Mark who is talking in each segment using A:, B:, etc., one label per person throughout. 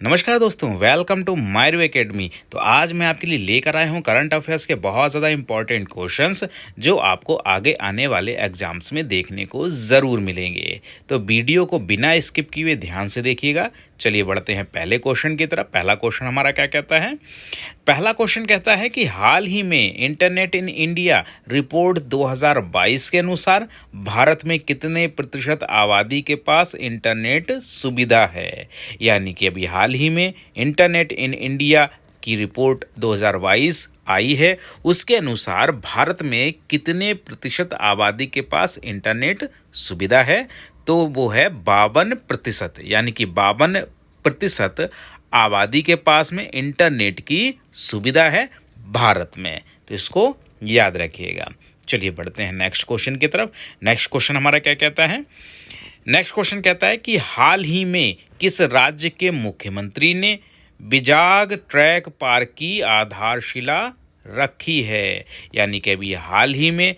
A: नमस्कार दोस्तों, welcome to मायरू academy. तो आज मैं आपके लिए लेकर आया हूँ करंट अफेयर्स के बहुत ज़्यादा इंपॉर्टेंट क्वेश्चंस जो आपको आगे आने वाले एग्जाम्स में देखने को ज़रूर मिलेंगे। तो वीडियो को बिना स्किप किए ध्यान से देखिएगा। चलिए बढ़ते हैं पहले क्वेश्चन की तरफ। पहला क्वेश्चन हमारा क्या कहता है? पहला क्वेश्चन कहता है कि हाल ही में इंटरनेट इन इंडिया रिपोर्ट 2022 के अनुसार भारत में कितने प्रतिशत आबादी के पास इंटरनेट सुविधा है। यानी कि अभी हाल ही में इंटरनेट इन इंडिया की रिपोर्ट 2022 आई है, उसके अनुसार भारत में कितने प्रतिशत आबादी के पास इंटरनेट सुविधा है। तो वो है 52%, यानी कि 52% आबादी के पास में इंटरनेट की सुविधा है भारत में। तो इसको याद रखिएगा। चलिए बढ़ते हैं नेक्स्ट क्वेश्चन की तरफ। नेक्स्ट क्वेश्चन हमारा क्या कहता है? नेक्स्ट क्वेश्चन कहता है कि हाल ही में किस राज्य के मुख्यमंत्री ने बिजाग ट्रैक पार्क की आधारशिला रखी है। यानी कि अभी हाल ही में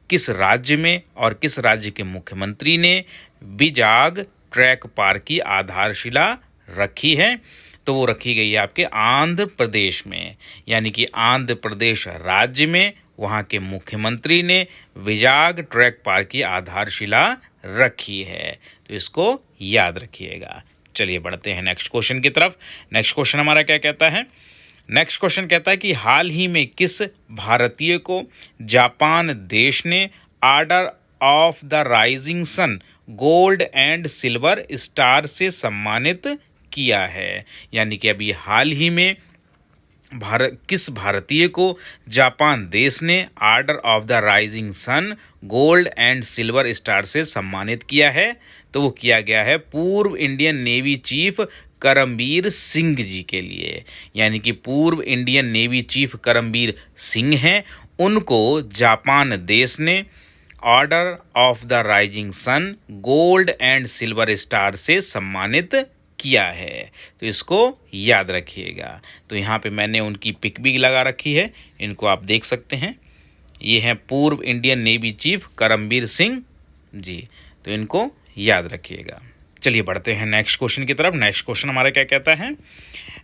A: किस राज्य में और किस राज्य के मुख्यमंत्री ने बिजाग ट्रैक पार्क की आधारशिला रखी है। तो वो रखी गई है आपके आंध्र प्रदेश में, यानी कि आंध्र प्रदेश राज्य में वहाँ के मुख्यमंत्री ने विजाग ट्रैक पार्क की आधारशिला रखी है। तो इसको याद रखिएगा। चलिए बढ़ते हैं नेक्स्ट क्वेश्चन की तरफ। नेक्स्ट क्वेश्चन हमारा क्या कहता है? नेक्स्ट क्वेश्चन कहता है कि हाल ही में किस भारतीय को जापान देश ने order of the rising sun gold and silver star से सम्मानित किया है। यानी कि अभी हाल ही में किस भारतीय को जापान देश ने order of the rising sun gold and silver star से सम्मानित किया है। तो वो किया गया है पूर्व Indian navy chief Karambir Singh ji के लिए। यानी कि पूर्व इंडियन नेवी चीफ करमबीर सिंह हैं, उनको जापान देश ने order of the rising sun gold and silver star से सम्मानित किया है। तो इसको याद रखिएगा। तो यहाँ पे मैंने उनकी पिक भी लगा रखी है, इनको आप देख सकते हैं। ये हैं पूर्व Indian navy chief Karambir Singh ji. तो इनको याद रखिएगा। चलिए बढ़ते हैं नेक्स्ट क्वेश्चन की तरफ। नेक्स्ट क्वेश्चन हमारा क्या कहता है?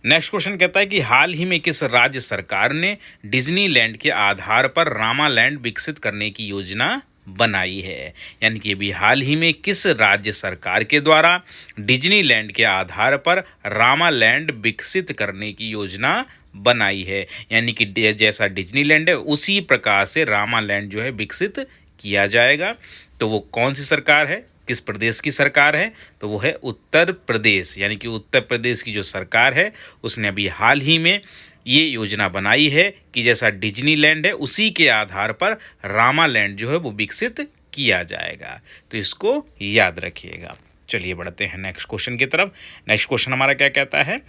A: नेक्स्ट क्वेश्चन कहता है कि हाल ही में किस राज्य सरकार ने डिज्नीलैंड के आधार पर रामालैंड विकसित करने की योजना बनाई है। यानी कि अभी हाल ही में किस राज्य सरकार के द्वारा डिज्नीलैंड के आधार पर रामालैंड विकसित करने की योजना बनाई है। यानी कि जैसा डिज्नीलैंड है उसी प्रकार से रामालैंड जो है विकसित किया जाएगा। तो वो कौन सी सरकार है, किस प्रदेश की सरकार है? तो वो है उत्तर प्रदेश। यानी कि उत्तर प्रदेश की जो सरकार है उसने अभी हाल ही में ये योजना बनाई है कि जैसा डिज्नीलैंड है उसी के आधार पर रामालैंड जो है वो विकसित किया जाएगा। तो इसको याद रखिएगा। चलिए बढ़ते हैं नेक्स्ट क्वेश्चन की तरफ। नेक्स्ट क्वेश्चन हमारा क्या कहता है?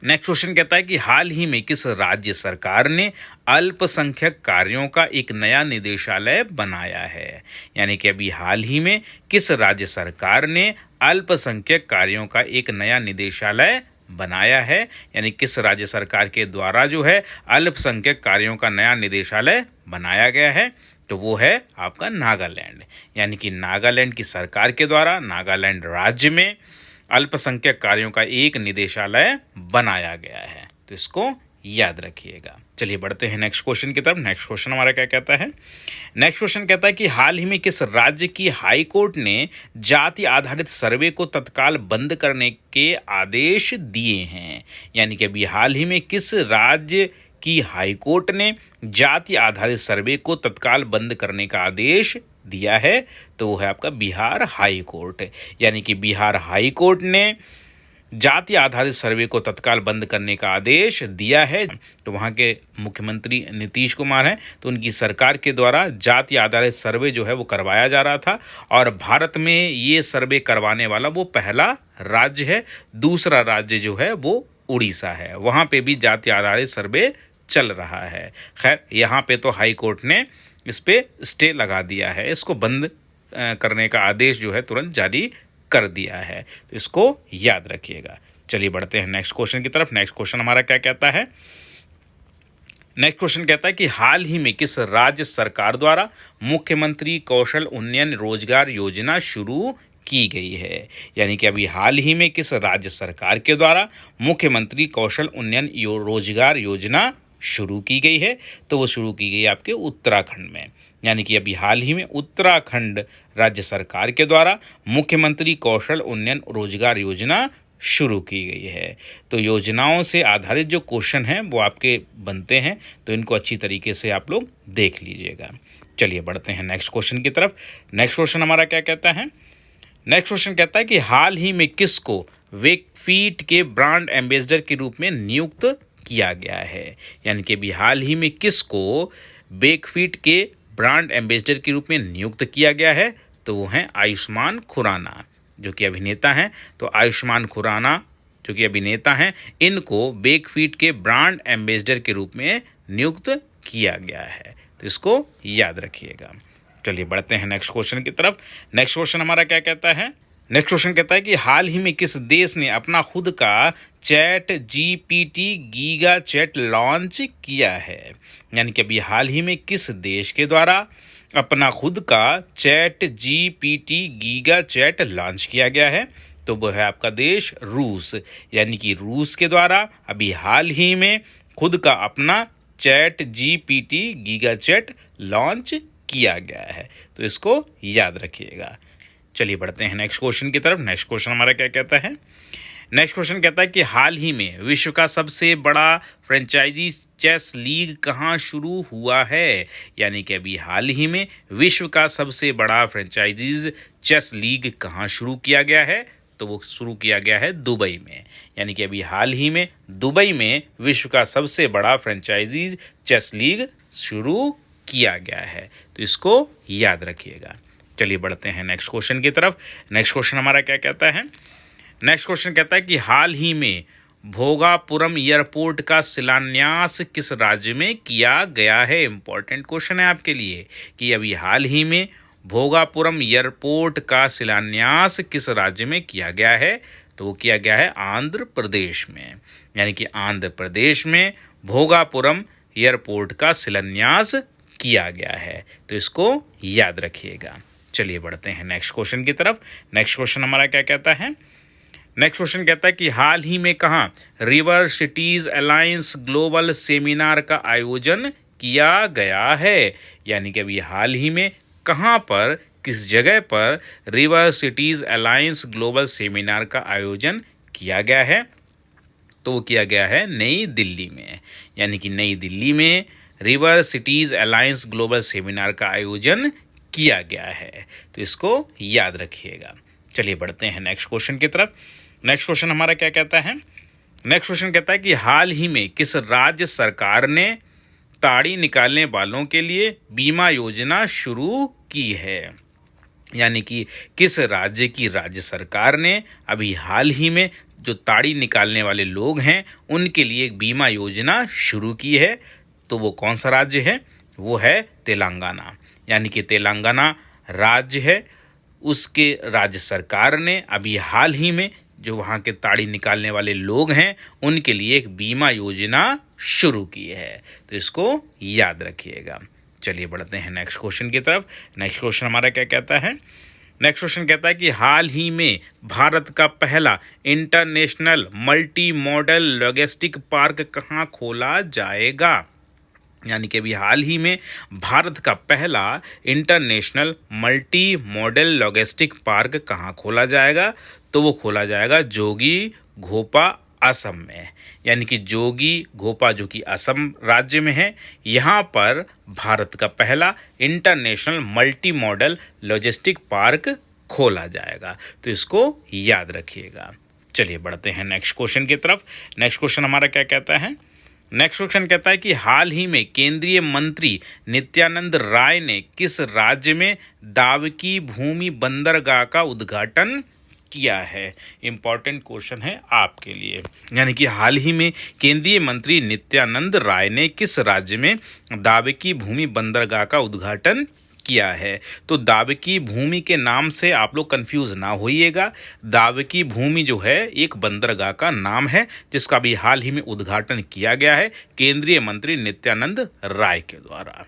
A: नेक्स्ट क्वेश्चन कहता है कि हाल ही में किस राज्य सरकार ने अल्पसंख्यक कार्यों का एक नया निदेशालय बनाया है। यानी कि अभी हाल ही में किस राज्य सरकार ने अल्पसंख्यक कार्यों का एक नया निदेशालय बनाया है। यानी किस राज्य सरकार के द्वारा जो है अल्पसंख्यक कार्यों का नया निदेशालय बनाया गया है। तो वो है आपका नागालैंड। यानी कि नागालैंड की सरकार के द्वारा नागालैंड राज्य में अल्पसंख्यक कार्यों का एक निदेशालय बनाया गया है। तो इसको याद रखिएगा। चलिए बढ़ते हैं नेक्स्ट क्वेश्चन की तरफ। नेक्स्ट क्वेश्चन हमारा क्या कहता है? नेक्स्ट क्वेश्चन कहता है कि हाल ही में किस राज्य की हाई कोर्ट ने जाति आधारित सर्वे को तत्काल बंद करने के आदेश दिए हैं। यानी कि अभी हाल ही में किस राज्य की हाई कोर्ट ने जाति आधारित सर्वे को तत्काल बंद करने का आदेश दिया है। तो वो है आपका बिहार हाई कोर्ट। यानी कि बिहार हाई कोर्ट ने जाति आधारित सर्वे को तत्काल बंद करने का आदेश दिया है। तो वहाँ के मुख्यमंत्री नीतीश कुमार हैं, तो उनकी सरकार के द्वारा जाति आधारित सर्वे जो है वो करवाया जा रहा था और भारत में ये सर्वे करवाने वाला वो पहला राज्य है। दूसरा राज्य जो है वो उड़ीसा है, वहाँ पे भी जाति आधारित सर्वे चल रहा है। खैर यहाँ पे तो हाई कोर्ट ने इस पे स्टे लगा दिया है, इसको बंद करने का आदेश जो है तुरंत जारी कर दिया है। तो इसको याद रखिएगा। चलिए बढ़ते हैं नेक्स्ट क्वेश्चन की तरफ। नेक्स्ट क्वेश्चन हमारा क्या कहता है? नेक्स्ट क्वेश्चन कहता है कि हाल ही में किस राज्य सरकार द्वारा मुख्यमंत्री कौशल उन्नयन रोजगार योजना शुरू की गई है। यानी कि अभी हाल ही में किस राज्य सरकार के द्वारा मुख्यमंत्री कौशल उन्नयन रोजगार योजना शुरू की गई है? तो वो शुरू की गई आपके उत्तराखंड में। यानी कि अभी हाल ही में उत्तराखंड राज्य सरकार के द्वारा मुख्यमंत्री कौशल उन्नयन रोजगार योजना शुरू की गई है। तो योजनाओं से आधारित जो क्वेश्चन हैं वो आपके बनते हैं, तो इनको अच्छी तरीके से आप लोग देख लीजिएगा। चलिए बढ़ते हैं नेक्स्ट क्वेश्चन की तरफ। नेक्स्ट क्वेश्चन हमारा क्या कहता है? नेक्स्ट क्वेश्चन कहता है कि हाल ही में किसको वेकफीट के ब्रांड एम्बेसडर के रूप में नियुक्त किया गया है? यानी कि अभी हाल ही में किसको वेकफीट के ब्रांड एम्बेसडर के रूप में नियुक्त किया गया है? तो वो हैं आयुष्मान खुराना, जो कि अभिनेता हैं। तो आयुष्मान खुराना जो कि अभिनेता हैं, इनको वेकफीट के ब्रांड एम्बेसडर के रूप में नियुक्त किया गया है। तो इसको याद रखिएगा। चलिए बढ़ते हैं नेक्स्ट क्वेश्चन की तरफ। नेक्स्ट क्वेश्चन हमारा क्या कहता है? नेक्स्ट क्वेश्चन कहता है कि हाल ही में किस देश ने अपना खुद का chat GPT giga chad launch किया है? यानी कि अभी हाल ही में किस देश के द्वारा अपना खुद का chat GPT giga chad launch किया गया है? तो वो है आपका देश रूस। यानी कि रूस के द्वारा अभी हाल ही में खुद का अपना chat GPT giga chad launch किया गया है। तो इसको याद रखिएगा। चलिए बढ़ते हैं नेक्स्ट क्वेश्चन की तरफ। नेक्स्ट क्वेश्चन हमारा क्या कहता है? नेक्स्ट क्वेश्चन कहता है कि हाल ही में विश्व का सबसे बड़ा फ्रेंचाइजी चेस लीग कहाँ शुरू हुआ है? यानी कि अभी हाल ही में विश्व का सबसे बड़ा फ्रेंचाइजीज चेस लीग कहाँ शुरू किया गया है? तो वो शुरू किया गया है दुबई में। यानी कि अभी हाल ही में दुबई में विश्व का सबसे बड़ा फ्रेंचाइजीज चेस लीग शुरू किया गया है। तो इसको याद रखिएगा। चलिए बढ़ते हैं नेक्स्ट क्वेश्चन की तरफ। नेक्स्ट क्वेश्चन हमारा क्या कहता है? नेक्स्ट क्वेश्चन कहता है कि हाल ही में भोगापुरम एयरपोर्ट का शिलान्यास किस राज्य में किया गया है? इंपॉर्टेंट क्वेश्चन है आपके लिए कि अभी हाल ही में भोगापुरम एयरपोर्ट का शिलान्यास किस राज्य में किया गया है? तो वो किया गया है आंध्र प्रदेश में। यानी कि आंध्र प्रदेश में भोगापुरम एयरपोर्ट का शिलान्यास किया गया है। तो इसको याद रखिएगा। चलिए बढ़ते हैं नेक्स्ट क्वेश्चन की तरफ। नेक्स्ट क्वेश्चन हमारा क्या कहता है? नेक्स्ट क्वेश्चन कहता है कि हाल ही में कहाँ river cities alliance global seminar का आयोजन किया गया है? यानी कि अभी हाल ही में कहाँ पर, किस जगह पर river cities alliance global seminar का आयोजन किया गया है? तो वो किया गया है नई दिल्ली में। यानी कि नई दिल्ली में river cities alliance global seminar का आयोजन किया गया है। तो इसको याद रखिएगा। चलिए बढ़ते हैं नेक्स्ट क्वेश्चन की तरफ। नेक्स्ट क्वेश्चन हमारा क्या कहता है? नेक्स्ट क्वेश्चन कहता है कि हाल ही में किस राज्य सरकार ने ताड़ी निकालने वालों के लिए बीमा योजना शुरू की है? यानी कि किस राज्य की राज्य सरकार ने अभी हाल ही में जो ताड़ी निकालने वाले लोग हैं उनके लिए एक बीमा योजना शुरू की है? तो वो कौन सा राज्य है? वो है तेलंगाना। यानी कि तेलंगाना राज्य है, उसके राज्य सरकार ने अभी हाल ही में जो वहाँ के ताड़ी निकालने वाले लोग हैं उनके लिए एक बीमा योजना शुरू की है। तो इसको याद रखिएगा। चलिए बढ़ते हैं नेक्स्ट क्वेश्चन की तरफ। नेक्स्ट क्वेश्चन हमारा क्या कहता है? नेक्स्ट क्वेश्चन कहता है कि हाल ही में भारत का पहला international multi modal logistic park कहाँ खोला जाएगा? यानी कि अभी हाल ही में भारत का पहला international multi modal logistic park कहाँ खोला जाएगा? तो वो खोला जाएगा जोगी घोपा असम में। यानी कि जोगी घोपा जो कि असम राज्य में है, यहाँ पर भारत का पहला international multi modal logistic park खोला जाएगा। तो इसको याद रखिएगा। चलिए बढ़ते हैं नेक्स्ट क्वेश्चन की तरफ। नेक्स्ट क्वेश्चन हमारा क्या कहता है? नेक्स्ट क्वेश्चन कहता है कि हाल ही में केंद्रीय मंत्री नित्यानंद राय ने किस राज्य में दावकी भूमि बंदरगाह का उद्घाटन किया है? इंपॉर्टेंट क्वेश्चन है आपके लिए। यानी कि हाल ही में केंद्रीय मंत्री नित्यानंद राय ने किस राज्य में दावकी भूमि बंदरगाह का उद्घाटन किया है? तो दावकी भूमि के नाम से आप लोग कंफ्यूज ना होइएगा। दावकी भूमि जो है एक बंदरगाह का नाम है जिसका भी हाल ही में उद्घाटन किया गया है केंद्रीय मंत्री नित्यानंद राय के द्वारा।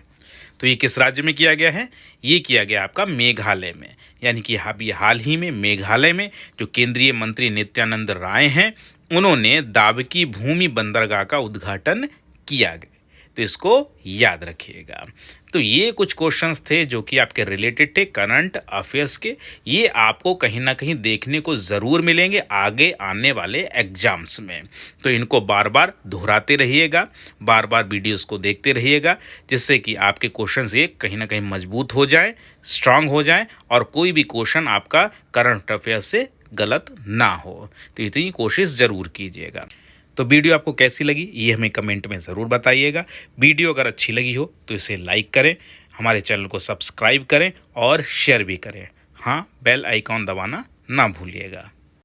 A: तो ये किस राज्य में किया गया है? ये किया गया आपका मेघालय में। यानी कि अभी हाल ही में मेघालय में जो केंद्रीय मंत्री नित्यानंद राय हैं, उन्होंने दावकी भूमि बंदरगाह का उद्घाटन किया गया। तो इसको याद रखिएगा। तो ये कुछ क्वेश्चंस थे जो कि आपके रिलेटेड थे करंट अफेयर्स के। ये आपको कहीं ना कहीं देखने को ज़रूर मिलेंगे आगे आने वाले एग्जाम्स में। तो इनको बार बार दोहराते रहिएगा, बार बार वीडियोस को देखते रहिएगा, जिससे कि आपके क्वेश्चंस ये कहीं ना कहीं मजबूत हो जाए, स्ट्रांग हो जाए और कोई भी क्वेश्चन आपका करंट अफेयर्स से गलत ना हो। तो इतनी कोशिश ज़रूर कीजिएगा। तो वीडियो आपको कैसी लगी ये हमें कमेंट में ज़रूर बताइएगा। वीडियो अगर अच्छी लगी हो तो इसे लाइक करें, हमारे चैनल को सब्सक्राइब करें और शेयर भी करें। हाँ, बेल आइकॉन दबाना ना भूलिएगा।